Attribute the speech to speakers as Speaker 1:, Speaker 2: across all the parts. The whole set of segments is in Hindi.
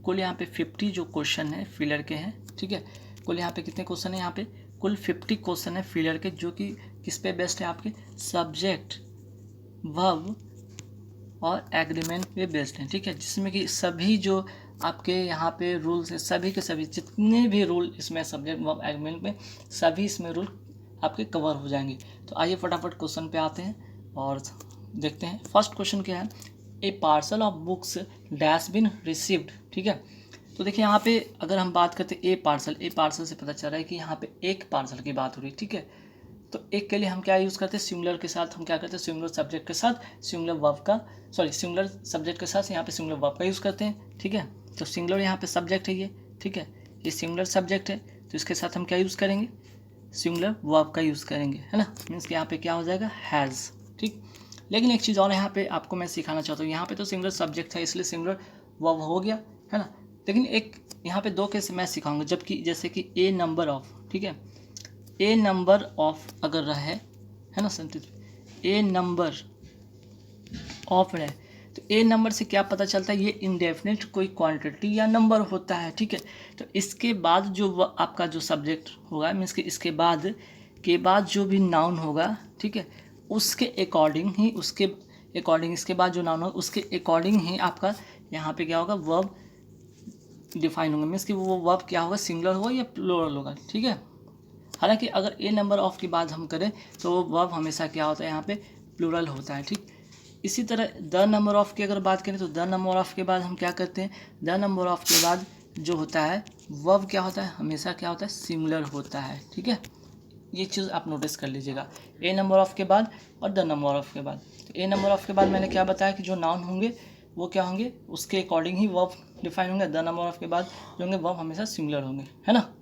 Speaker 1: कुल यहाँ पे 50 जो क्वेश्चन है फिलर के हैं, ठीक है। कुल यहाँ पे कितने क्वेश्चन है, यहाँ पे कुल 50 क्वेश्चन है फिलर के, जो कि किस पे बेस्ड है, आपके सब्जेक्ट, वर्ब और एग्रीमेंट पे बेस्ड है, ठीक है। जिसमें कि सभी जो आपके यहाँ पे रूल्स है, सभी के सभी जितने भी रूल इसमें सब्जेक्ट वर्ब एग्रीमेंट में सभी इसमें रूल आपके कवर हो जाएंगे। तो आइए फटाफट क्वेश्चन पे आते हैं और देखते हैं। फर्स्ट क्वेश्चन क्या है, a parcel of books dash been received, ठीक है। तो देखिए यहाँ पे अगर हम बात करते हैं ए पार्सल से पता चल रहा है कि यहाँ पे एक पार्सल की बात हो रही है, ठीक है। तो एक के लिए हम क्या यूज़ करते हैं, सिंगुलर के साथ हम क्या करते हैं, सिंगुलर सब्जेक्ट के साथ सिंगुलर वर्ब का, सिंगुलर सब्जेक्ट के साथ यहाँ पे सिंगुलर वर्ब का यूज़ करते हैं, ठीक है। तो सिंगुलर यहाँ पे सब्जेक्ट है ये, ठीक है, ये सिंगुलर सब्जेक्ट है, तो इसके साथ हम क्या यूज़ करेंगे, सिंगुलर वर्ब का यूज़ करेंगे, है ना। मीन्स कि यहाँ पे क्या हो जाएगा, हैज़, ठीक। लेकिन एक चीज़ और यहाँ पे आपको मैं सिखाना चाहता हूँ, यहाँ पे तो सिंगुलर सब्जेक्ट है इसलिए सिंगुलर वर्ब हो गया, है ना। लेकिन एक यहाँ पे दो केस मैं सिखाऊंगा, जबकि जैसे कि ए नंबर ऑफ, ठीक है, ए नंबर ऑफ अगर रहे, है ना सेंटेंस, ए नंबर ऑफ रहे, तो ए नंबर से क्या पता चलता है, ये इंडेफिनिट कोई क्वांटिटी या नंबर होता है, ठीक है। तो इसके बाद जो आपका जो सब्जेक्ट होगा, मीन्स कि इसके बाद जो भी नाउन होगा, ठीक है, उसके अकॉर्डिंग ही इसके बाद जो नाउन होगा उसके अकॉर्डिंग ही आपका यहाँ पे क्या होगा, वर्ब डिफाइन होगा। मीन्स कि वो वर्ब क्या होगा, सिंगुलर होगा या प्लूरल होगा, ठीक है। हालांकि अगर ए नंबर ऑफ की बात हम करें तो वर्ब हमेशा क्या होता है, यहाँ पे प्लूरल होता है, ठीक। इसी तरह द नंबर ऑफ की अगर बात करें तो द नंबर ऑफ के बाद हम क्या करते हैं, द नंबर ऑफ के बाद जो होता है वर्ब क्या होता है, हमेशा क्या होता है, सिंगुलर होता है, ठीक है। ये चीज़ आप नोटिस कर लीजिएगा, ए नंबर ऑफ के बाद और द नंबर ऑफ के बाद। तो ए नंबर ऑफ के बाद मैंने क्या बताया कि जो नाउन होंगे वो क्या होंगे, उसके अकॉर्डिंग ही वर्ब डिफाइन होंगे। द नंबर ऑफ के बाद जो होंगे वर्ब हमेशा सिंगुलर होंगे, है ना।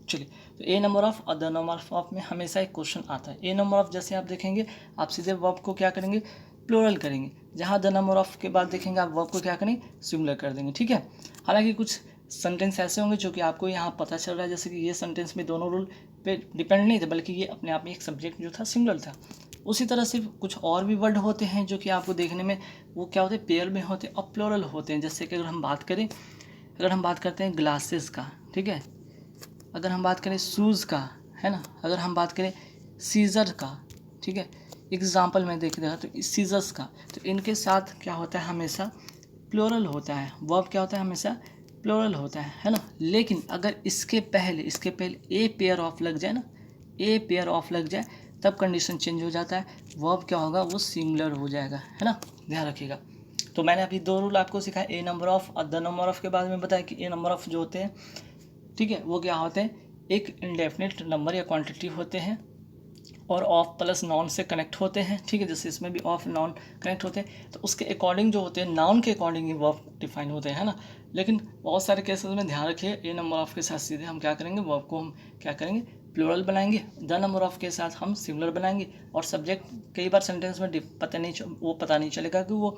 Speaker 1: चलिए, तो ए नंबर ऑफ और द नंबर ऑफ में हमेशा एक क्वेश्चन आता है। ए नंबर ऑफ जैसे आप देखेंगे, आप सीधे वर्ब को क्या करेंगे, प्लूरल करेंगे। जहाँ द नंबर ऑफ के बाद देखेंगे आप वर्ब को क्या करेंगे, सिंगुलर कर देंगे, ठीक है। हालांकि कुछ सेंटेंस ऐसे होंगे जो कि आपको यहाँ पता चल रहा है, जैसे कि ये सेंटेंस में दोनों रूल पे डिपेंड नहीं थे, बल्कि ये अपने आप में एक सब्जेक्ट जो था सिंगुलर था। उसी तरह से कुछ और भी वर्ड होते हैं जो कि आपको देखने में वो क्या होते हैं, पेयर में होते हैं और प्लूरल होते हैं। जैसे कि अगर हम बात करते हैं ग्लासेस का, ठीक है, अगर हम बात करें शूज़ का, है ना, अगर हम बात करें सीजर का, ठीक है, एग्जाम्पल में देख रहा तो सीजर्स का, तो इनके साथ क्या होता है, हमेशा प्लूरल होता है, वर्ब क्या होता है, हमेशा प्लूरल होता है ना। लेकिन अगर इसके पहले ए पेयर ऑफ लग जाए ना, ए पेयर ऑफ लग जाए, तब कंडीशन चेंज हो जाता है, वर्ब क्या होगा, वो सिंगुलर हो जाएगा, है ना, ध्यान रखिएगा। तो मैंने अभी दो रूल आपको सिखाया, ए नंबर ऑफ और द नंबर ऑफ के बाद में बताया कि ए नंबर ऑफ जो होते हैं, ठीक है, वो क्या होते हैं, एक इंडेफिनिट नंबर या क्वांटिटी होते हैं और ऑफ प्लस नाउन से कनेक्ट होते हैं, ठीक है। जैसे इसमें भी ऑफ नाउन कनेक्ट होते हैं, तो उसके अकॉर्डिंग जो होते हैं, नाउन के अकॉर्डिंग ही वर्ब डिफाइन होते हैं, है ना। लेकिन बहुत सारे केसेस में ध्यान रखिए, ए नंबर ऑफ के साथ सीधे हम क्या करेंगे, वर्ब को हम क्या करेंगे, प्लूरल बनाएंगे। द नंबर ऑफ के साथ हम सिंगुलर बनाएंगे। और सब्जेक्ट कई बार सेंटेंस में पता नहीं चलेगा कि वो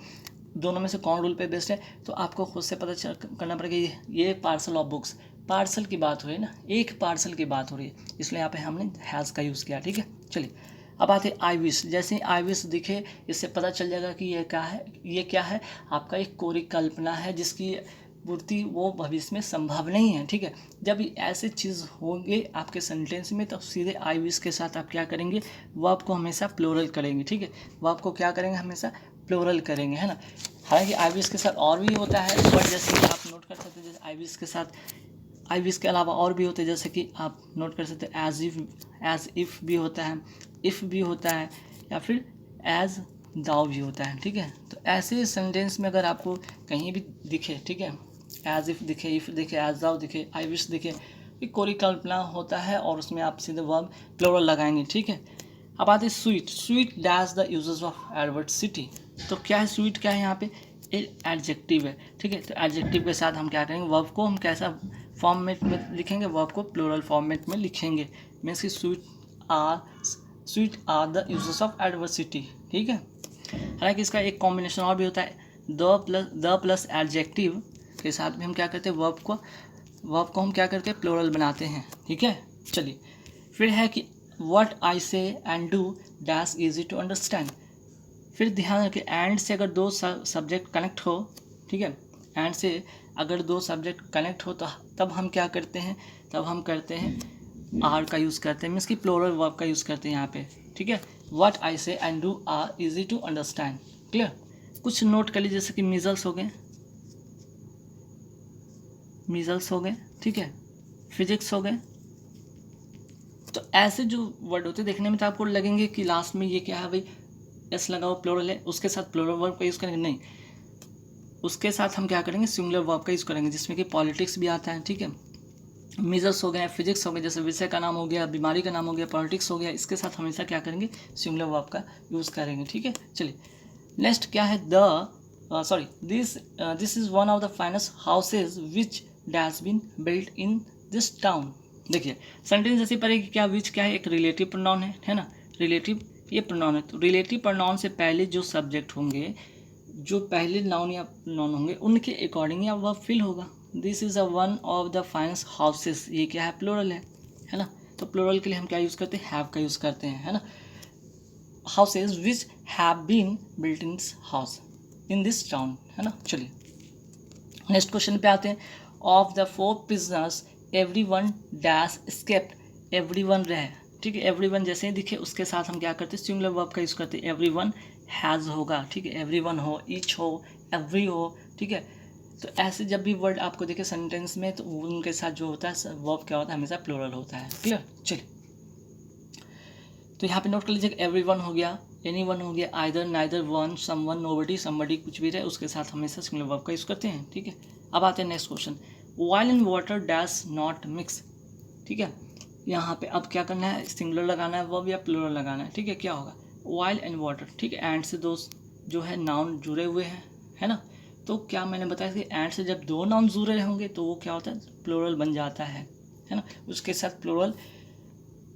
Speaker 1: दोनों में से कौन रूल पे बेस्ड है, तो आपको खुद से पता करना पड़ेगा। ये पार्सल ऑफ बुक्स, पार्सल की बात हो रही है ना, एक पार्सल की बात हो रही है, इसलिए यहाँ पे हमने हैज़ का यूज़ किया, ठीक है। चलिए, अब आते हैं आई विश। जैसे ही आई विश दिखे, इससे पता चल जाएगा कि ये क्या है, आपका एक कोरी कल्पना है जिसकी पूर्ति वो भविष्य में संभव नहीं है, ठीक है। जब ऐसे चीज़ होंगे आपके सेंटेंस में, तब सीधे आई विश के साथ आप क्या करेंगे, वर्ब को हमेशा प्लूरल करेंगे, ठीक है। वर्ब को क्या करेंगे, हमेशा प्लूरल करेंगे, है ना। हालांकि आई विश के साथ और भी होता है, बट जैसे कि आप नोट कर सकते हैं, जैसे आई विश के अलावा और भी होते हैं, जैसे कि आप नोट कर सकते हैं एज इफ़ भी होता है, इफ़ भी होता है, या फिर एज दाउ भी होता है, ठीक है। तो ऐसे सेंटेंस में अगर आपको कहीं भी दिखे, ठीक है, एज इफ़ दिखे, इफ़ दिखे, एज दाउ दिखे, आई विश दिखे, ये कोरी कल्पना होता है और उसमें आप सीधे वर्ब प्लूरल लगाएंगे, ठीक है। अब आते हैं sweet dash the uses of adversity. तो क्या है स्वीट, क्या है यहाँ पे, एडजेक्टिव है, ठीक है। तो एडजेक्टिव के साथ हम क्या करेंगे, वर्ब को हम कैसा फॉर्मेट में लिखेंगे, वर्ब को प्लूरल फॉर्मेट में लिखेंगे। मीन्स कि sweet are the uses of adversity, ठीक है। हालांकि इसका एक कॉम्बिनेशन और भी होता है, द प्लस एडजेक्टिव के साथ भी हम क्या करते हैं, वर्ब को हम क्या करते हैं, प्लूरल बनाते हैं, ठीक है। चलिए, फिर है कि what I say and do dash easy to understand. फिर ध्यान रखिए, एंड से अगर दो सब्जेक्ट कनेक्ट हो, ठीक है, एंड से अगर दो सब्जेक्ट कनेक्ट हो तो तब हम क्या करते हैं, तब हम करते हैं आर का यूज़ करते हैं, मीन्स कि प्लूरल वर्ब का यूज़ करते हैं यहाँ पे, ठीक है। What I say and do are easy to understand, clear. कुछ नोट कर लीजिए, जैसे कि मीजल्स हो गए, मीजल्स हो गए, ठीक है, फिजिक्स हो गए। तो ऐसे जो वर्ड होते हैं देखने में तो आपको लगेंगे कि लास्ट में ये क्या है भाई, एस लगा हुआ प्लूरल है, उसके साथ प्लूरल वर्ब का यूज़ करेंगे, नहीं, उसके साथ हम क्या करेंगे, सिंगुलर वर्ब का यूज़ करेंगे, जिसमें कि पॉलिटिक्स भी आता है, ठीक है। मीजल्स हो गए, फिजिक्स हो गए, जैसे विषय का नाम हो गया, बीमारी का नाम हो गया, पॉलिटिक्स हो गया, इसके साथ हमेशा क्या करेंगे, सिंगुलर वर्ब का यूज़ करेंगे, ठीक है। चलिए नेक्स्ट क्या है, this is one of the finest houses which dash been built in this town. देखिए सेंटेंस जैसे पड़ेगी, क्या विच क्या है, एक रिलेटिव प्रोनाउन है ना, रिलेटिव ये प्रोनाउन है, तो रिलेटिव प्रोनाउन से पहले जो सब्जेक्ट होंगे, जो पहले नाउन या प्रोनाउन होंगे, उनके अकॉर्डिंग या वह फिल होगा। This is a one of the finest houses, ये क्या है, प्लूरल है ना। तो प्लूरल के लिए हम क्या यूज़ करते हैं, हैव का यूज़ करते हैं, है ना। Houses which have been built in this town, है ना। चलिए नेक्स्ट क्वेश्चन पे आते हैं। Of the 4 prisoners everyone dash escaped, everyone रहे, ठीक है। एवरीवन जैसे ही दिखे उसके साथ हम क्या करते हैं, सिंगुलर वर्ब का यूज़ करते हैं, एवरीवन हैज़ होगा, ठीक है, एवरीवन हो, ईच हो, एवरी हो, ठीक है। तो ऐसे जब भी वर्ड आपको देखे सेंटेंस में, तो उनके साथ जो होता है वर्ब क्या होता है, हमेशा प्लूरल होता है, क्लियर। चलिए तो यहाँ पे नोट कर लीजिए, एवरीवन हो गया, एनीवन हो गया, either, neither, one, someone, nobody, somebody, कुछ भी रहे उसके साथ हमेशा सिंगुलर वर्ब का यूज़ करते हैं, ठीक है। अब आते हैं next question, oil and water dash not mix, ठीक है। यहाँ पे अब क्या करना है, सिंगुलर लगाना है वर्ब या प्लूरल लगाना है, ठीक है। क्या होगा, ऑयल एंड वाटर, ठीक है, एंड से दो जो है नाउन जुड़े हुए हैं, है ना। तो क्या मैंने बताया कि एंड से जब दो नाउन जुड़े होंगे तो वो क्या होता है, प्लूरल बन जाता है ना, उसके साथ प्लूरल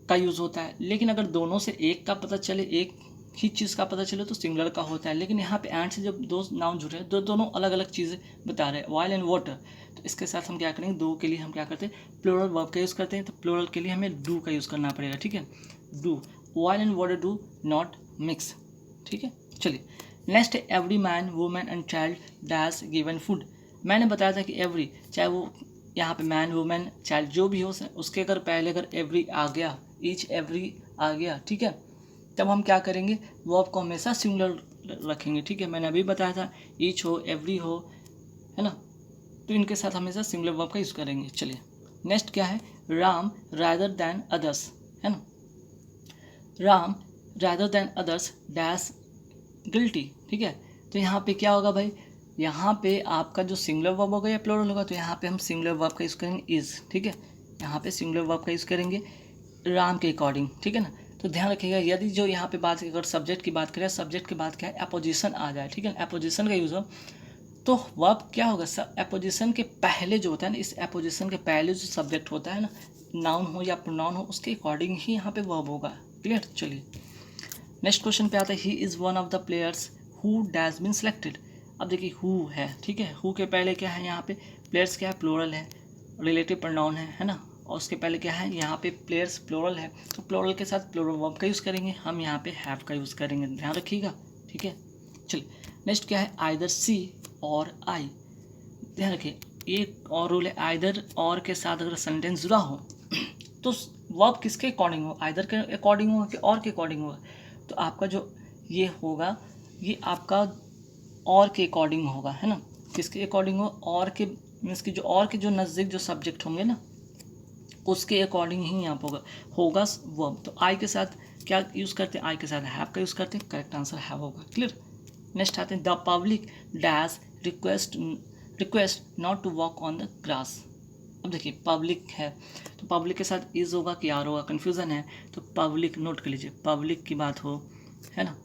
Speaker 1: का यूज़ होता है। लेकिन अगर दोनों से एक का पता चले, एक ही चीज़ का पता चले तो सिंगुलर का होता है। लेकिन यहाँ पे एंड से जब दो नाउन जुड़े हैं, दोनों अलग अलग चीज़ें बता रहे हैं, ऑयल एंड वाटर, तो इसके साथ हम क्या करेंगे, दो के लिए हम क्या करते हैं, प्लूरल वर्ब का यूज़ करते हैं। तो प्लूरल के लिए हमें डू का यूज़ करना पड़ेगा, ठीक है, do, oil and water do not mix, ठीक है। चलिए नेक्स्ट है, every man women and child dash given food. मैंने बताया था कि एवरी, चाहे वो यहाँ पे मैन वुमेन चाइल्ड जो भी हो, उसके अगर पहले अगर एवरी आ गया, ईच एवरी आ गया, ठीक है, तब हम क्या करेंगे, वर्ब को हमेशा सिंगुलर रखेंगे, ठीक है। मैंने अभी बताया था, ईच हो, एवरी हो, है ना, तो इनके साथ हमेशा सिंगुलर वर्ब का यूज़ करेंगे। चलिए नेक्स्ट क्या है, राम रादर दैन अदर्स, है ना, Ram rather than others dash guilty, ठीक है। तो यहाँ पे क्या होगा भाई, यहाँ पे आपका जो सिंगुलर वर्ब होगा या प्लूरल होगा, तो यहाँ पे हम सिंगुलर वर्ब का यूज़ करेंगे इज़, ठीक है। यहाँ पे सिंगुलर वर्ब का यूज़ करेंगे राम के अकॉर्डिंग, ठीक है ना। तो ध्यान रखिएगा, यदि जो यहाँ पे बात अगर सब्जेक्ट की बात करें, सब्जेक्ट की बात क्या है, अपोजिशन आ जाए, ठीक है, अपोजिशन का यूज़ हो, तो वर्ब क्या होगा, अपोजिशन के पहले जो होता है ना, इस अपोजिशन के पहले जो सब्जेक्ट होता है ना, नाउन हो या प्रोनाउन हो, उसके अकॉर्डिंग ही यहाँ पे वर्ब होगा, क्लियर। चलिए नेक्स्ट क्वेश्चन पे आता है, he is one of the players who dash been selected. अब देखिए हु है, ठीक है, हु के पहले क्या है, यहाँ पे प्लेयर्स क्या है, प्लूरल है, रिलेटिव प्रोनाउन है ना, और उसके पहले क्या है, यहाँ पे प्लेयर्स प्लूरल है, तो प्लूरल के साथ प्लूरल वर्ब का यूज़ करेंगे, हम यहाँ पे हैव का यूज़ करेंगे, ध्यान रखिएगा, ठीक है। चलिए नेक्स्ट क्या है, आइदर सी और आई, ध्यान रखिए एक और रूल है, आइदर और के साथ अगर सेंटेंस जुड़ा हो तो वर्ब किसके अकॉर्डिंग हो, आइदर के अकॉर्डिंग होगा कि और के अकॉर्डिंग होगा, तो आपका जो ये होगा, ये आपका और के अकॉर्डिंग होगा, है ना, किसके अकॉर्डिंग हो, और के मीन्स की जो और के जो नज़दीक जो सब्जेक्ट होंगे ना, उसके अकॉर्डिंग ही यहाँ पर होगा वर्ब। तो आई के साथ क्या यूज़ करते हैं, आई के साथ हैव का यूज़ करते हैं, करेक्ट आंसर हैव होगा, क्लियर। नेक्स्ट आते हैं, the public dash request not to walk on the grass. अब देखिए पब्लिक है, तो पब्लिक के साथ इज होगा कि आर होगा, कन्फ्यूज़न है, तो पब्लिक नोट कर लीजिए, पब्लिक की बात हो, है ना,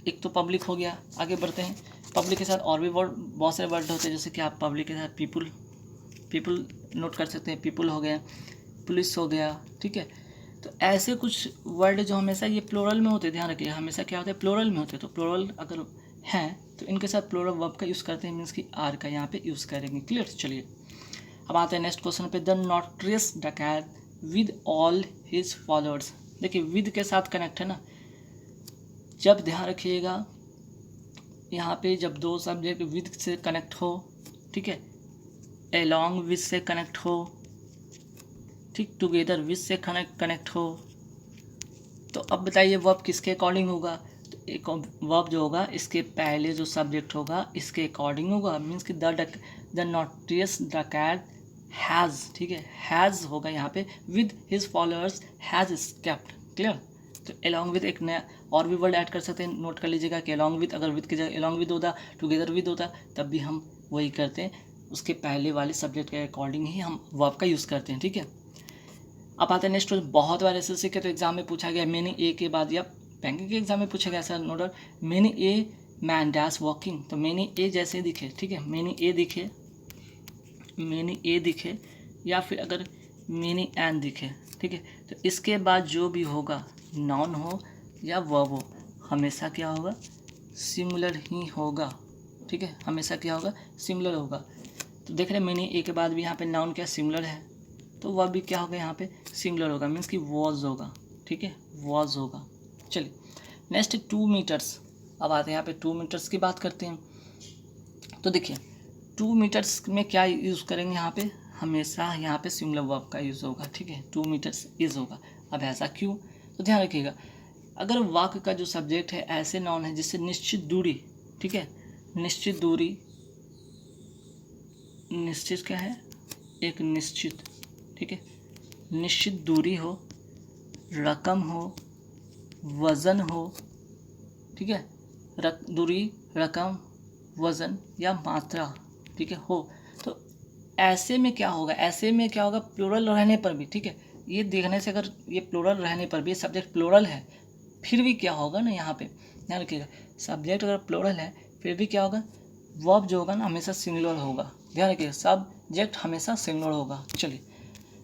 Speaker 1: एक तो पब्लिक हो गया। आगे बढ़ते हैं, पब्लिक के साथ और भी वर्ड, बहुत सारे वर्ड होते हैं, जैसे कि आप पब्लिक के साथ पीपुल नोट कर सकते हैं, पीपुल हो गया, पुलिस हो गया, ठीक है। तो ऐसे कुछ वर्ड जो हमेशा ये प्लूरल में होते हैं, ध्यान रखिए हमेशा क्या होता है, प्लूरल में होते हैं, तो प्लूरल अगर हैं तो इनके साथ प्लूरल वर्ब का यूज़ करते हैं, मीन्स कि आर का यहाँ पे यूज़ करेंगे, क्लियर। चलिए अब आते हैं नेक्स्ट क्वेश्चन पे, द नोटरियस डकैत विद ऑल हिज फॉलोअर्स। देखिए विद के साथ कनेक्ट है ना, जब ध्यान रखिएगा यहाँ पे जब दो सब्जेक्ट विद से कनेक्ट हो, ठीक है, along with से कनेक्ट हो, ठीक, together with से कनेक्ट हो। तो अब बताइए वर्ब किसके अकॉर्डिंग होगा? तो एक वर्ब जो होगा इसके पहले जो सब्जेक्ट होगा इसके अकॉर्डिंग होगा, मीन्स कि द नोटरियस डकैत हैज़, ठीक है, हैज़ होगा यहाँ पे, with his followers has escaped, clear. तो अलॉन्ग विद एक नया और भी वर्ड ऐड कर सकते हैं, नोट कर लीजिएगा कि अलॉन्ग विद, अगर विद की जगह अलॉन्ग विद होता, टुगेदर विद होता, तब भी हम वही करते हैं, उसके पहले वाले सब्जेक्ट के अकॉर्डिंग ही हम वर्ब का यूज़ करते हैं, ठीक है। अब आते हैं नेक्स्ट, बहुत बार ऐसे के तो एग्जाम में पूछा गया, मैंने ए के बाद या बैंकिंग के एग्जाम में पूछा गया सर नो डाउट, मैंने ए मैन डैश वॉकिंग, तो मैंने ए जैसे दिखे, ठीक है, मैंने ए दिखे या फिर अगर मैंने एन दिखे, ठीक है, तो इसके बाद जो भी होगा नाउन हो या वर्ब हो हमेशा क्या होगा, सिमिलर ही होगा, ठीक है, हमेशा क्या होगा, सिमिलर होगा। तो देख रहे हैं मैंने ए के बाद भी यहाँ पे नाउन क्या सिमिलर है, तो वह भी क्या होगा यहाँ पे सिमिलर होगा, मीन्स कि वॉज होगा, ठीक है, वॉज होगा। चलिए नेक्स्ट 2 मीटर्स, अब आते हैं यहाँ पे 2 मीटर्स की बात करते हैं। तो देखिए 2 मीटर्स में क्या यूज़ करेंगे, यहाँ पे हमेशा यहाँ पे सिमिलर वर्ब का यूज़ होगा, ठीक है, 2 मीटर्स इज होगा। अब ऐसा क्यों, तो ध्यान रखिएगा, अगर वाक्य का जो सब्जेक्ट है ऐसे नाउन है जिससे निश्चित दूरी, ठीक है, निश्चित दूरी, निश्चित क्या है, एक निश्चित, ठीक है, निश्चित दूरी हो, रकम हो, वज़न हो, ठीक है, दूरी, रकम, वज़न या मात्रा, ठीक है, हो, तो ऐसे में क्या होगा, ऐसे में क्या होगा, प्लूरल रहने पर भी, ठीक है, ये देखने से अगर ये प्लूरल रहने पर भी सब्जेक्ट प्लूरल है फिर भी क्या होगा ना, यहाँ पे ध्यान रखिएगा, सब्जेक्ट अगर प्लूरल है फिर भी क्या होगा, वर्ब जो होगा ना हमेशा सिंगुलर होगा, ध्यान रखिएगा, सब्जेक्ट हमेशा सिंगुलर होगा। चलिए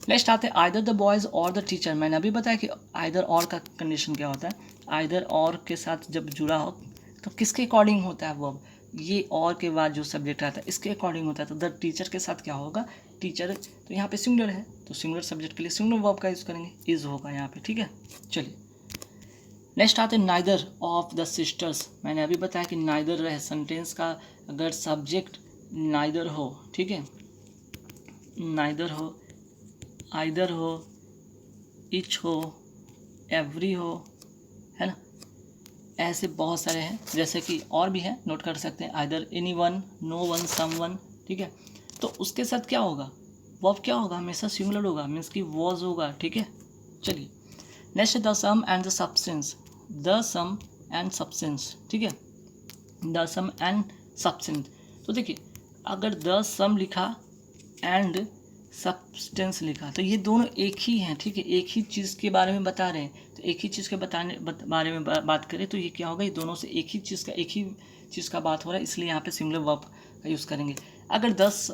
Speaker 1: नेक्स्ट आते हैं आइदर द बॉयज़ और द टीचर। मैंने अभी बताया कि आइदर और का कंडीशन क्या होता है, आइदर और के साथ जब जुड़ा हो तो किसके अकॉर्डिंग होता है वर्ब, ये और के बाद जो सब्जेक्ट आता है इसके अकॉर्डिंग होता है। तो द टीचर के साथ क्या होगा, टीचर, तो यहाँ पे सिंगुलर है तो सिंगुलर सब्जेक्ट के लिए सिंगुलर वर्ब का यूज़ करेंगे, इज होगा यहाँ पे, ठीक है। चलिए नेक्स्ट आते हैं नाइदर ऑफ द सिस्टर्स। मैंने अभी बताया कि नाइदर रहे सेंटेंस का अगर सब्जेक्ट नाइदर हो, ठीक है, नाइदर हो, आइदर हो, इच हो, एवरी हो, है ना, ऐसे बहुत सारे हैं, जैसे कि और भी हैं, नोट कर सकते हैं, either anyone, no one, someone, ठीक है, तो उसके साथ क्या होगा, वर्ब क्या होगा, हमेशा सिंगुलर होगा, मीन्स कि वॉज होगा, ठीक है। चलिए next the sum and the substance, the sum and substance, ठीक है, द सम एंड सब्सटेंस। तो देखिए अगर द सम लिखा एंड सब्सटेंस लिखा तो ये दोनों एक ही हैं, ठीक है, एक ही चीज़ के बारे में बता रहे हैं, तो एक ही चीज़ के बारे में बात करें तो ये क्या होगा, ये दोनों से एक ही चीज़ का बात हो रहा है, इसलिए यहाँ पे सिंगुलर वर्ब का यूज़ करेंगे। अगर 10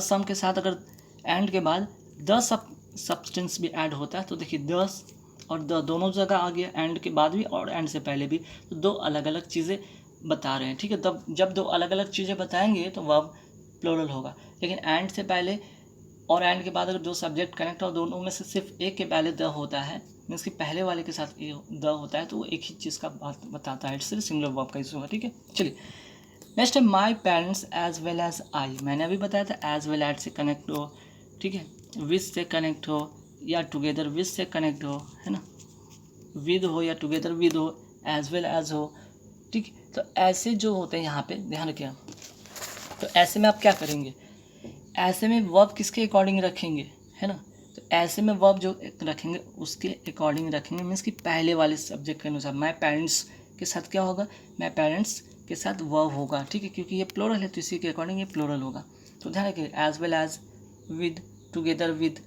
Speaker 1: सम के साथ अगर एंड के बाद 10 सब्सटेंस भी ऐड होता है तो देखिए 10 और द दोनों जगह आ गया, एंड के बाद भी और एंड से पहले भी, तो दो अलग अलग चीज़ें बता रहे हैं, ठीक है। तब जब दो अलग अलग चीज़ें बताएंगे तो वर्ब प्लूरल होगा, लेकिन एंड से पहले और एंड के बाद अगर दो सब्जेक्ट कनेक्ट हो, दोनों में से सिर्फ एक के पहले द होता है, मीन्स कि पहले वाले के साथ द होता है, तो वो एक ही चीज़ का बात बताता है, इसलिए सिंगुलर वर्ब का यूज़ होगा, ठीक है। चलिए नेक्स्ट है my parents as well as I. मैंने अभी बताया था एज वेल एज से कनेक्ट हो, ठीक है, विद से कनेक्ट हो या टुगेदर विद से कनेक्ट हो, है ना, विद हो या टुगेदर विद हो, एज वेल एज हो, ठीक। तो ऐसे जो होते हैं यहाँ पे ध्यान रखिए, तो ऐसे में आप क्या करेंगे, ऐसे में वर्ब किसके अकॉर्डिंग रखेंगे, है ना, तो ऐसे में वर्ब जो रखेंगे उसके अकॉर्डिंग रखेंगे, मीन्स कि पहले वाले सब्जेक्ट के अनुसार। माई पेरेंट्स के साथ क्या होगा, माई पेरेंट्स के साथ वर्ब होगा, ठीक है, क्योंकि ये प्लूरल है तो इसी के अकॉर्डिंग ये प्लूरल होगा। तो ध्यान रखिए as well as, with, together with,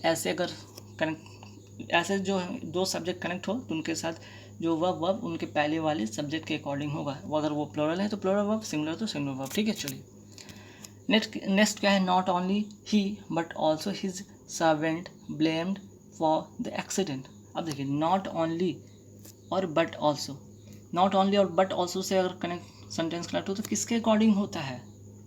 Speaker 1: ऐसे अगर कनेक्ट, ऐसे जो दो सब्जेक्ट कनेक्ट हो तो उनके साथ जो वर्ब उनके पहले वाले सब्जेक्ट के अकॉर्डिंग होगा, अगर वो प्लूरल है तो प्लूरल वर्ब, सिंगुलर तो सिंगुलर वर्ब, ठीक है। चलिए नेक्स्ट क्या है, not only he but also his servant blamed for the accident. अब देखिए नॉट ओनली और बट ऑल्सो, नॉट ओनली और बट ऑल्सो से अगर कनेक्ट सेंटेंस कनेक्ट हो तो किसके अकॉर्डिंग होता है,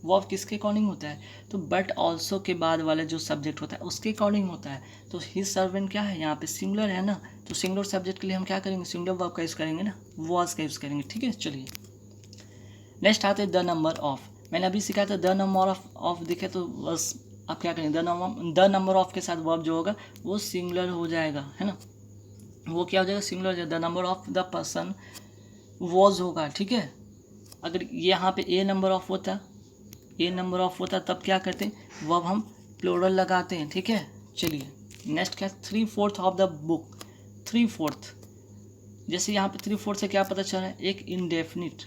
Speaker 1: वर्ब किसके अकॉर्डिंग होता है, तो बट ऑल्सो के बाद वाला जो सब्जेक्ट होता है उसके अकॉर्डिंग होता है। तो हिज सर्वेंट क्या है, यहाँ पे सिंगुलर है ना, तो सिंगुलर सब्जेक्ट के लिए हम क्या करेंगे, सिंगुलर वर्ब का यूज़ करेंगे ना, वॉज का यूज़ करेंगे, ठीक है। चलिए नेक्स्ट आते हैं द नंबर ऑफ। मैंने अभी सिखाया था द नंबर ऑफ दिखे तो बस आप क्या करेंगे, द नंबर ऑफ के साथ वर्ब जो होगा वो सिंगुलर हो जाएगा, है ना, वो क्या हो जाएगा, सिंगुलर हो जाएगा। The number of the person was होगा, ठीक है। अगर यहाँ पे ए नंबर ऑफ होता तब क्या करते हैं, वर्ब हम प्लूरल लगाते हैं, ठीक है। चलिए नेक्स्ट क्या है, 3/4 ऑफ द बुक। 3/4, जैसे यहाँ पे 3/4 से क्या पता चल रहा है, एक इंडेफिनिट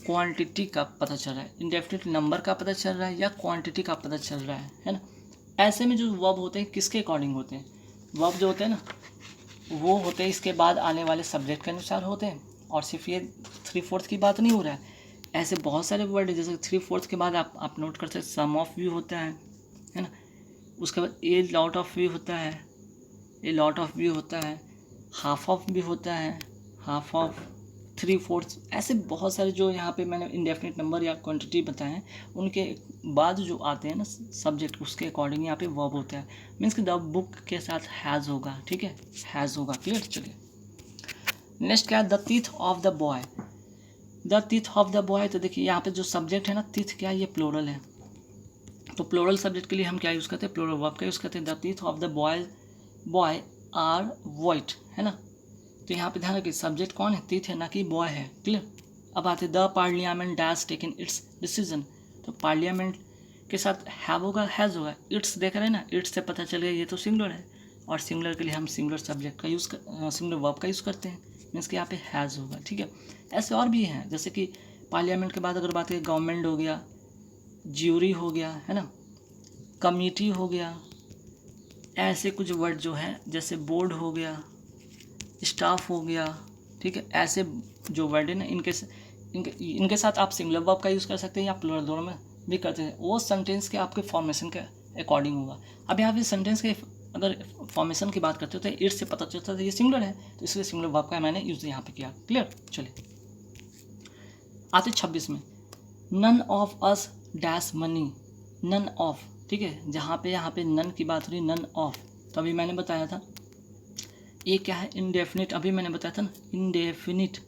Speaker 1: क्वांटिटी का पता चल रहा है, इंडेफिनिट नंबर का पता चल रहा है या क्वांटिटी का पता चल रहा है ना। ऐसे में जो वर्ब होते हैं किसके अकॉर्डिंग होते हैं, वर्ब जो होते हैं ना वो होते हैं इसके बाद आने वाले सब्जेक्ट के अनुसार होते हैं, और सिर्फ ये 3/4 की बात नहीं हो रहा है, ऐसे बहुत सारे वर्ड है। जैसे 3/4 के बाद आप नोट कर सकते हैं, सम ऑफ भी होता है ना, उसके बाद ए लॉट ऑफ भी होता है, हाफ ऑफ भी होता है, हाफ ऑफ, 3/4, ऐसे बहुत सारे जो यहाँ पे मैंने इंडेफिनिट नंबर या क्वांटिटी बताए हैं उनके बाद जो आते हैं ना सब्जेक्ट, उसके अकॉर्डिंग यहाँ पे वर्ब होता है। मीन्स कि द बुक के साथ हैज़ होगा, ठीक है, हैज़ होगा, क्लियर। चलिए नेक्स्ट क्या है, the teeth of the boy. The teeth of the boy, तो देखिए यहाँ पे जो सब्जेक्ट है ना टीथ, क्या ये प्लूरल है, तो प्लूरल सब्जेक्ट के लिए हम क्या यूज़ करते हैं, प्लूरल वर्ब का यूज़ करते हैं। The teeth of the boy are white, है ना, तो यहाँ पे ध्यान रखिए सब्जेक्ट कौन है, टीथ है, ना कि बॉय है, क्लियर। अब आते the parliament dash taken it's decision, तो पार्लियामेंट के साथ हैव होगा, हैज़ होगा, इट्स देख रहे हैं ना, इट्स से पता चल गया ये तो सिंगुलर है, और सिंगुलर के लिए हम सिंगुलर सब्जेक्ट का सिंगुलर वर्ब का यूज़ करते हैं, मीन्स कि यहाँ पे हैज़ होगा, ठीक है। ऐसे और भी हैं, जैसे कि पार्लियामेंट के बाद अगर बात करें, गवर्नमेंट हो गया, ज्यूरी हो गया, है ना, कमिटी हो गया, ऐसे कुछ वर्ड जो हैं, जैसे बोर्ड हो गया, स्टाफ हो गया, ठीक है। ऐसे जो वर्ड है ना इनके साथ आप सिंगुलर वर्ब का यूज़ कर सकते हैं या प्लूरल, दोनों में भी करते हैं, वो सेंटेंस के आपके फॉर्मेशन के अकॉर्डिंग होगा। अब यहाँ पे सेंटेंस के अगर फॉर्मेशन की बात करते हो तो इट से पता चलता है ये सिंगुलर है, तो इसलिए सिंगुलर वर्ब का मैंने यूज़ यहाँ पे किया, क्लियर। चलिए आते 26 में, none of us dash money, none of, ठीक है, जहाँ पे यहाँ पे नन की बात हो रही, नन ऑफ, तो अभी मैंने बताया था ये क्या है, इंडेफिनिट, अभी मैंने बताया था ना, इंडेफिनिट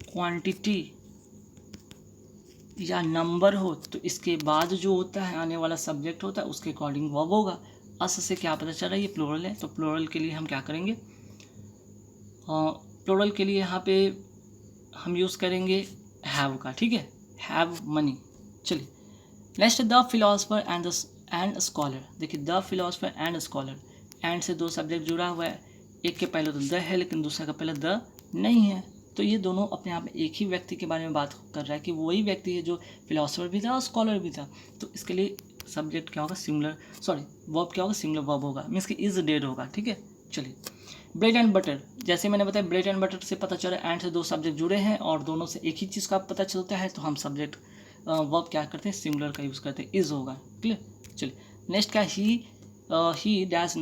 Speaker 1: क्वांटिटी या नंबर हो तो इसके बाद जो होता है आने वाला सब्जेक्ट होता है उसके अकॉर्डिंग वर्ब होगा। अस से क्या पता चल रहा है, ये प्लूरल है, तो प्लूरल के लिए हम क्या करेंगे, प्लूरल के लिए यहाँ पे हम यूज़ करेंगे हैव का, ठीक है, हैव मनी। चलिए next, the philosopher and scholar. देखिए the philosopher and scholar, and से दो सब्जेक्ट जुड़ा हुआ है, एक के पहले तो द है लेकिन दूसरा का पहले द नहीं है, तो ये दोनों अपने आप में एक ही व्यक्ति के बारे में बात कर रहा है कि वही व्यक्ति है जो फिलोसफर भी था और स्कॉलर भी था, तो इसके लिए सब्जेक्ट क्या होगा, वर्ब क्या होगा, सिंगुलर वर्ब होगा, मीन्स कि इज डेड होगा, ठीक है। चलिए ब्रेड एंड बटर, जैसे मैंने बताया ब्रेड एंड बटर से पता चला एंड से दो सब्जेक्ट जुड़े हैं और दोनों से एक ही चीज़ का पता चलता है, तो हम सब्जेक्ट वर्ब क्या करते हैं, सिंगुलर का यूज़ करते हैं, इज होगा, क्लियर। चलिए नेक्स्ट क्या, he dash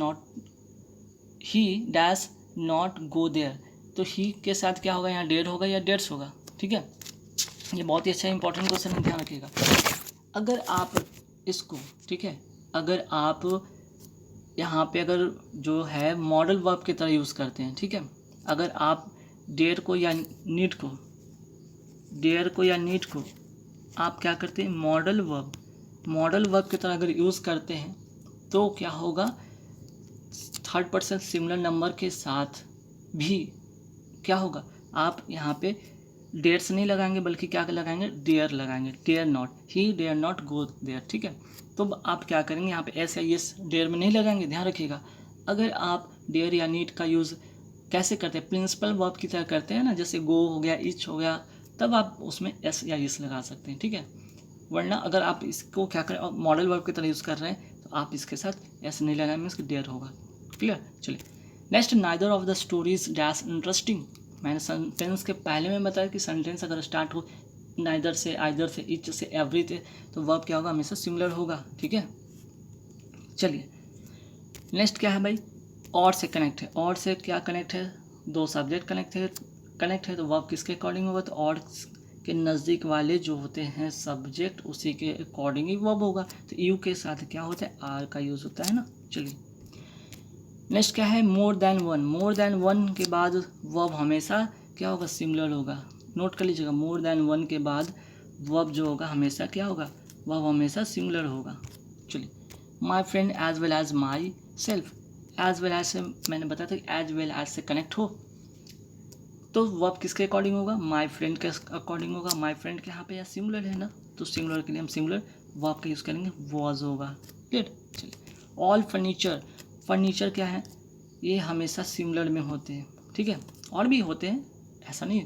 Speaker 1: not go there, तो ही के साथ क्या होगा, यहाँ डेड होगा या डेड्स होगा, ठीक है। ये बहुत ही अच्छा इंपॉर्टेंट क्वेश्चन है, ध्यान रखिएगा। अगर आप इसको, ठीक है, अगर आप यहाँ पे अगर जो है मॉडल वर्ब की तरह यूज़ करते हैं, ठीक है, अगर आप डेयर को या नीड को आप क्या करते हैं, मॉडल वर्ब की तरह अगर यूज़ करते हैं तो क्या होगा, थर्ड पर्सन सिंगुलर नंबर के साथ भी क्या होगा, आप यहाँ पे डेयर्स नहीं लगाएंगे बल्कि क्या लगाएंगे, डेयर लगाएंगे, dare not, he dare not go there, ठीक है। तो आप क्या करेंगे, यहाँ पे एस या यस डेयर में नहीं लगाएंगे, ध्यान रखिएगा। अगर आप डेयर या नीड का यूज़ कैसे करते हैं, प्रिंसिपल वर्ब की तरह करते हैं ना, जैसे गो हो गया, इच हो गया, तब आप उसमें एस या यस लगा सकते हैं, ठीक है। वरना अगर आप इसको क्या करें, मॉडल वर्ब की तरह यूज़ कर रहे हैं तो आप इसके साथ एस नहीं लगाएंगे, इसका डेयर होगा, क्लियर। चलिए next, neither of the stories dash interesting, मैंने सेंटेंस के पहले में बताया कि सेंटेंस अगर स्टार्ट हो नाइदर से, आइदर से, इच से, एवरी से, तो वर्ब क्या होगा, हमेशा सिंगुलर होगा, ठीक है। चलिए नेक्स्ट क्या है भाई, और से कनेक्ट है, और से क्या कनेक्ट है, दो सब्जेक्ट कनेक्ट है तो वर्ब किसके अकॉर्डिंग होगा, तो और के नज़दीक वाले जो होते हैं सब्जेक्ट उसी के अकॉर्डिंग ही वर्ब होगा, तो यू के साथ क्या होता है, आर का यूज़ होता है ना। चलिए नेक्स्ट क्या है, मोर देन वन के बाद वर्ब हमेशा क्या होगा, सिंगुलर होगा, नोट कर लीजिएगा, मोर देन वन के बाद वर्ब जो होगा हमेशा क्या होगा, वर्ब हमेशा सिंगुलर होगा। चलिए, my friend as well as myself, as well as से मैंने बताया था एज वेल एज से कनेक्ट हो तो वर्ब किसके अकॉर्डिंग होगा, माई फ्रेंड के अकॉर्डिंग होगा। माई फ्रेंड के यहाँ पे या सिंगुलर है ना, तो सिंगुलर के लिए हम सिंगुलर वर्ब का यूज़ करेंगे, वॉज होगा। क्लियर। चलिए, ऑल फर्नीचर, फर्नीचर क्या है, ये हमेशा सिंगुलर में होते हैं, ठीक है, और भी होते हैं, ऐसा नहीं।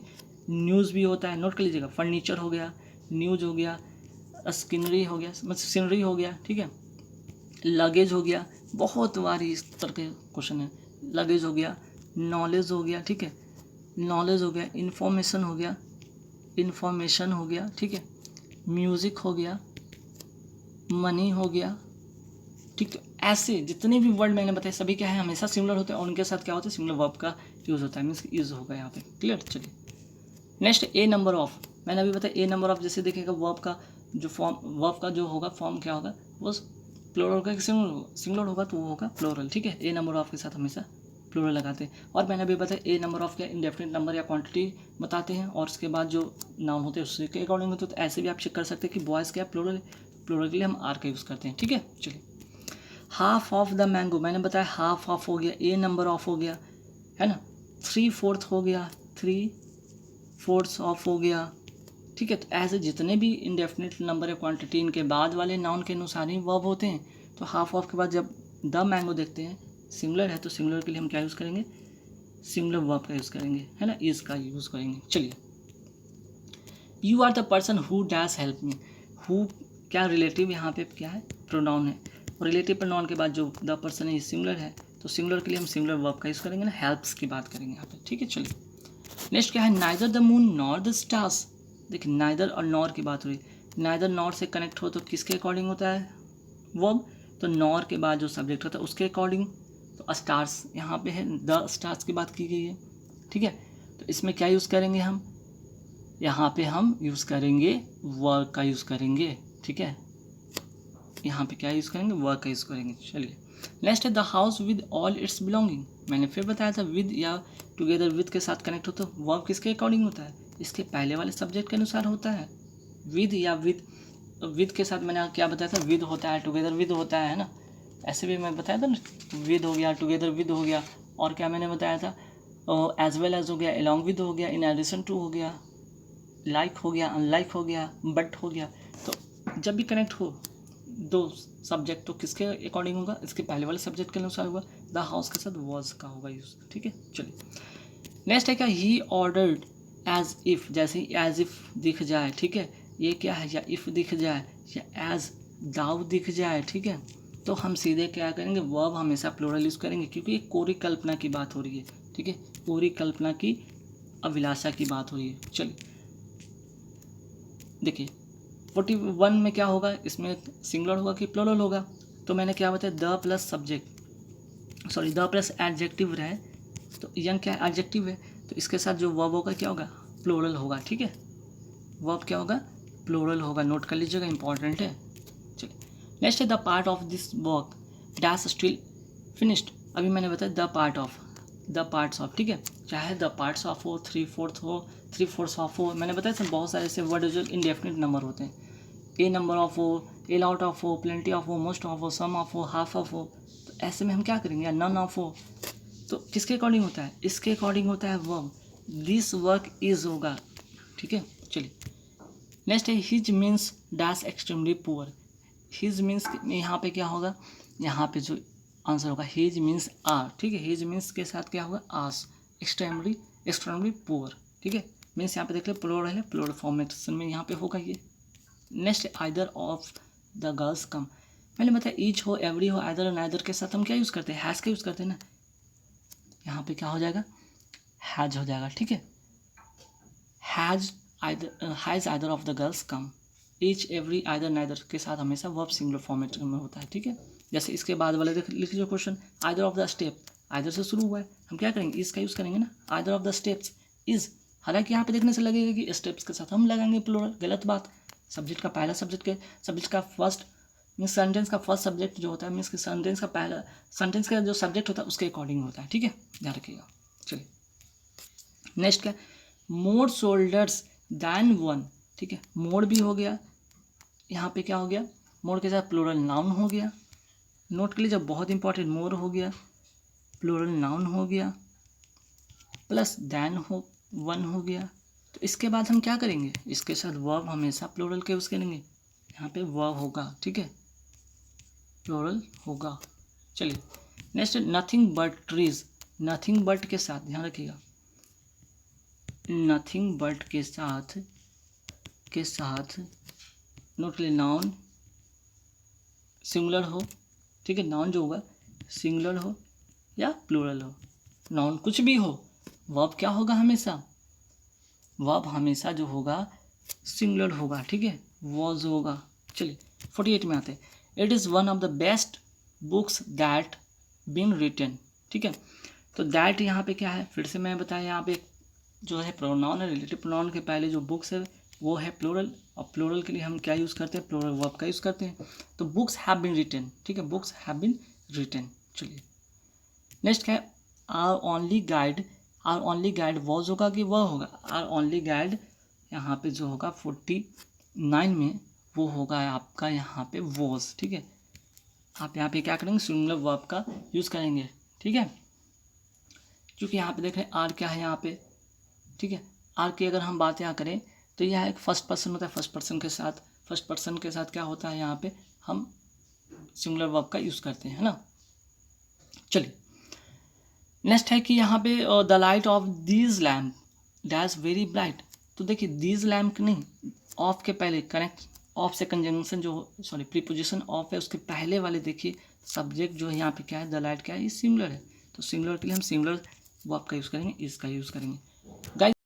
Speaker 1: न्यूज़ भी होता है, नोट कर लीजिएगा, फर्नीचर हो गया, न्यूज़ हो गया, स्किनरी हो गया, मतलब सीनरी हो गया, ठीक है, लगेज हो गया, बहुत बार इस तरह के क्वेश्चन है। लगेज हो गया, नॉलेज हो गया, ठीक है, नॉलेज हो गया, इंफॉर्मेशन हो गया, इंफॉर्मेशन हो गया, ठीक है, म्यूज़िक हो गया, मनी हो गया, ठीक है। ऐसे जितने भी वर्ड मैंने बताए सभी क्या है, हमेशा सिमिलर होते हैं और उनके साथ क्या होता है, सिमिलर वर्ब का यूज़ होता है, मीन्स यूज़ होगा यहाँ पे। क्लियर। चलिए, नेक्स्ट ए नंबर ऑफ, मैंने अभी बताया ए नंबर ऑफ जैसे देखेगा वर्ब का जो फॉर्म, वर्ब का जो होगा फॉर्म क्या होगा, वो प्लूरल होगा कि सिंगुलर होगा, तो वो होगा प्लूरल, ठीक है। ए नंबर ऑफ के साथ हमेशा प्लूरल लगाते हैं। और मैंने अभी बताया ए नंबर ऑफ क्या इंडेफिनिट नंबर या क्वांटिटी बताते हैं, और उसके बाद जो नाउन होते हैं उसके अकॉर्डिंग होते हैं। तो ऐसे भी आप चेक कर सकते हैं कि बॉयज़ क्या प्लूरल, प्लूरल के लिए हम आर का यूज़ करते हैं, ठीक है। चलिए, हाफ ऑफ द मैंगो, मैंने बताया हाफ ऑफ हो गया, ए नंबर ऑफ हो गया, है ना, 3/4 हो गया, 3/4 ऑफ हो गया, ठीक है। तो ऐसे जितने भी इंडेफिनिट नंबर या क्वांटिटी इनके बाद वाले नाउन के अनुसार ही वर्ब होते हैं। तो हाफ ऑफ के बाद जब द मैंगो देखते हैं सिंगुलर है, तो सिंगुलर के लिए हम क्या यूज़ करेंगे, सिंगुलर वर्ब का यूज़ करेंगे, है ना, इज का यूज़ करेंगे। चलिए, you are the person who dash help me, who क्या रिलेटिव यहाँ पे क्या है, प्रोनाउन है, और रिलेटिव प्रोनाउन के बाद जो द पर्सन है ये सिंगुलर है, तो सिंगुलर के लिए हम सिंगुलर वर्ब का यूज़ करेंगे ना, हेल्प्स की बात करेंगे यहाँ पे, ठीक है। चलिए, नेक्स्ट क्या है, neither the moon nor the stars, देखिए नाइदर और नॉर की बात हो रही है, नाइदर नॉर से कनेक्ट हो तो किसके अकॉर्डिंग होता है वर्ब, तो नॉर के बाद जो सब्जेक्ट होता है उसके अकॉर्डिंग, तो स्टार्स यहाँ पे है, द स्टार्स की बात की गई है, ठीक है। तो इसमें क्या यूज़ करेंगे हम, यहाँ पे हम यूज़ करेंगे वर्ब का यूज़ करेंगे, ठीक है, यहाँ पे क्या यूज़ करेंगे, वर्ब का यूज़ करेंगे। चलिए, नेक्स्ट है the house with all it's belonging, मैंने फिर बताया था विद या टुगेदर विद के साथ कनेक्ट हो तो वर्ब किसके अकॉर्डिंग होता है, इसके पहले वाले सब्जेक्ट के अनुसार होता है। विद या विद के साथ मैंने क्या बताया था, विद होता है, टुगेदर विद होता है ना, ऐसे भी मैं बताया था ना, विद हो गया, टुगेदर विद हो गया, और क्या मैंने बताया था, एज वेल एज हो गया, अलॉन्ग विद हो गया, इन एडिशन टू हो गया, लाइक हो गया, अनलाइक हो गया, बट हो गया। तो जब भी कनेक्ट हो दो सब्जेक्ट तो किसके अकॉर्डिंग होगा, इसके पहले वाले सब्जेक्ट के अनुसार होगा, द हाउस के साथ वॉज का होगा यूज़, ठीक है। चलिए, नेक्स्ट है क्या, ही ऑर्डर्ड एज इफ़, जैसे ही एज इफ़ दिख जाए, ठीक है, ये क्या है, या इफ़ दिख जाए या एज दाउ दिख जाए, ठीक है, तो हम सीधे क्या करेंगे, वर्ब हमेशा प्लूरल यूज़ करेंगे, क्योंकि ये कोरी कल्पना की बात हो रही है, ठीक है, कोरी कल्पना की अभिलाषा की बात हो रही है। चलिए, देखिए 41 में क्या होगा, इसमें सिंगुलर होगा कि प्लूरल होगा, तो मैंने क्या बताया, the plus subject, sorry the plus adjective रहे, तो यंग क्या है, एडजेक्टिव है, तो इसके साथ जो वर्ब होगा क्या होगा, प्लूरल होगा, ठीक है, वर्ब क्या होगा, प्लूरल होगा, नोट कर लीजिएगा, इंपॉर्टेंट है। चलिए, नेक्स्ट है the part of this work dash still finished, अभी मैंने बताया the part of, the parts of, ठीक है, चाहे द पार्ट्स ऑफ हो, 3/4 हो, 3/4 ऑफ हो, मैंने बताया सर बहुत सारे ऐसे वर्ड जो इंडेफिनिट नंबर होते हैं, ए नंबर ऑफ हो, ए लॉट ऑफ हो, प्लेंटी ऑफ हो, मोस्ट ऑफ हो, सम ऑफ हो, हाफ ऑफ हो, तो ऐसे में हम क्या करेंगे, या नन ऑफ हो, तो किसके अकॉर्डिंग होता है, इसके अकॉर्डिंग होता है वर्ब, दिस वर्क इज होगा, ठीक है। चलिए, नेक्स्ट है his means dash extremely poor, his means यहाँ पे क्या होगा, यहाँ पे जो आंसर होगा हिज मीन्स आर, ठीक है, हिज मीन्स के साथ क्या होगा, आस, एक्सट्रीमली पुअर, ठीक है, मीन्स यहाँ पे देख ले प्लूरल है, प्लूरल फॉर्मेशन में यहाँ पे होगा ये। Next either of the girls कम, मैंने बताया ईच हो, एवरी हो, आइदर और नाइदर के साथ हम क्या यूज़ करते हैं, हैज़ का यूज़ करते हैं ना, यहाँ पे क्या हो जाएगा, हैज हो जाएगा, ठीक है, has either of the girls come, each every either neither के साथ हमेशा वर्ब सिंगुलर फॉर्मेट में होता है, ठीक है। जैसे इसके बाद वाले लिख लीजिए question, either of the step, either से शुरू हुआ है, हम क्या करेंगे, इस का यूज़ करेंगे ना, either of the steps is, हालांकि यहाँ पे देखने से लगेगा कि स्टेप्स के साथ हम लगाएंगे प्लूरल, गलत बात, सब्जेक्ट का पहला सब्जेक्ट का फर्स्ट मीन्स सेंटेंस का फर्स्ट सब्जेक्ट जो होता है, मीन्स सेंटेंस का पहला सेंटेंस का जो सब्जेक्ट होता है उसके अकॉर्डिंग होता है, ठीक है, ध्यान रखिएगा। चलिए, नेक्स्ट क्या, मोर शोल्डर्स दैन वन, ठीक है, मोर भी हो गया, यहाँ पे क्या हो गया, मोर के साथ प्लूरल नाउन हो गया, नोट के लिए जब बहुत इंपॉर्टेंट, मोर हो गया, प्लूरल नाउन हो गया, प्लस दैन हो वन हो गया। तो इसके बाद हम क्या करेंगे, इसके साथ वर्ब हमेशा प्लूरल के यूज़ करेंगे, यहाँ पे वर्ब होगा, ठीक है, प्लूरल होगा। चलिए next, nothing but trees, nothing but के साथ ध्यान रखिएगा, नथिंग बट के साथ नोट के लिए नाउन सिंगुलर हो, ठीक है, नाउन जो होगा सिंगुलर हो या प्लूरल हो, नाउन कुछ भी हो, वर्ब क्या होगा हमेशा, वर्ब हमेशा जो होगा सिंगुलर होगा, ठीक है, वॉज होगा। चलिए 48 में आते हैं, it is one of the best books that been written, ठीक है, तो दैट यहाँ पे क्या है, फिर से मैं बताया, यहाँ पे जो है प्रोनाउन है, रिलेटिव प्रोनाउन के पहले जो बुक्स है वो है प्लूरल, और प्लूरल के लिए हम क्या यूज़ करते हैं, प्लूरल वर्ब का यूज़ करते हैं, तो बुक्स हैव बीन रिटन, ठीक है, बुक्स हैव बीन रिटन। चलिए नेक्स्ट क्या है, आर ओनली गाइड वॉज होगा कि वह होगा, आर ओनली गाइड यहाँ पे जो होगा 49 में वो होगा आपका यहाँ पे वॉज, ठीक है, आप यहाँ पे क्या करेंगे, सिंगुलर वर्ब का यूज़ करेंगे, ठीक है, क्योंकि यहाँ पे देख रहे हैं आर क्या है यहाँ पे, ठीक है, आर की अगर हम बात यहाँ करें तो यह एक फर्स्ट पर्सन होता है, फर्स्ट पर्सन के साथ क्या होता है, यहाँ पे हम सिंगुलर वर्ब का यूज़ करते हैं, है ना। चलिए नेक्स्ट है कि यहाँ पे the light of these lamp dash very bright, तो देखिए दीज लैम्प नहीं, ऑफ के पहले कनेक्ट, ऑफ से कंजंक्शन जो सॉरी प्रीपोजिशन ऑफ है उसके पहले वाले देखिए सब्जेक्ट जो है यहाँ पे क्या है, द लाइट क्या है, ये सिंगुलर है, तो सिंगुलर के लिए हम सिंगुलर वर्ब का यूज़ करेंगे, इसका यूज़ करेंगे। गाइस